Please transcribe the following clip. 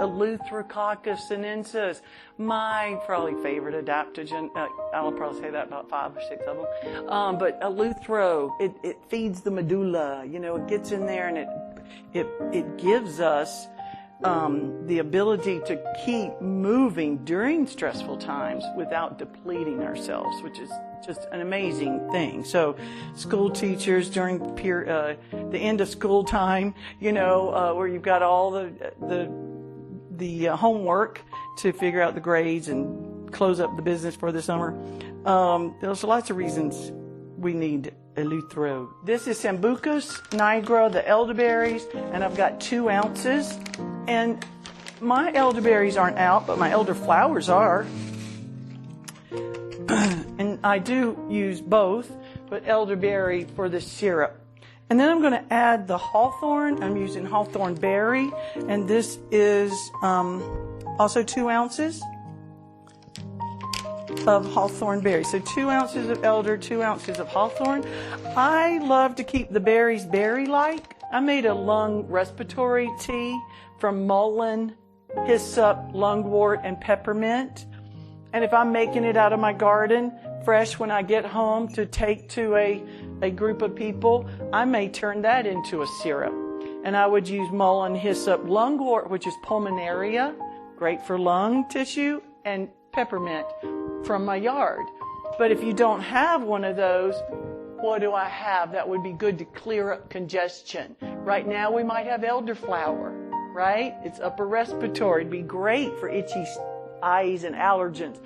Eleutherococcus sinensis, my probably favorite adaptogen. I'll probably say that about 5 or 6 of them. But Eleuthero, it feeds the medulla. You know, it gets in there and it gives us the ability to keep moving during stressful times without depleting ourselves, which is just an amazing thing. So school teachers during the end of school time, you know, where you've got all the homework to figure out the grades and close up the business for the summer. There's lots of reasons we need Eleuthero. This is Sambucus nigra, the elderberries, and I've got 2 ounces. And my elderberries aren't out, but my elderflowers are. And I do use both, but elderberry for the syrup. And then I'm going to add the hawthorn. I'm using hawthorn berry, and this is also 2 ounces of hawthorn berry. So 2 ounces of elder, 2 ounces of hawthorn. I love to keep the berries berry-like. I made a lung respiratory tea from mullein, hyssop, lungwort, and peppermint. And if I'm making it out of my garden, fresh when I get home to take to a group of people, I may turn that into a syrup. And I would use mullein, hyssop, lungwort, which is pulmonaria, great for lung tissue, and peppermint from my yard. But if you don't have one of those, what do I have that would be good to clear up congestion? Right now we might have elderflower, right? It's upper respiratory. It'd be great for itchy eyes and allergens.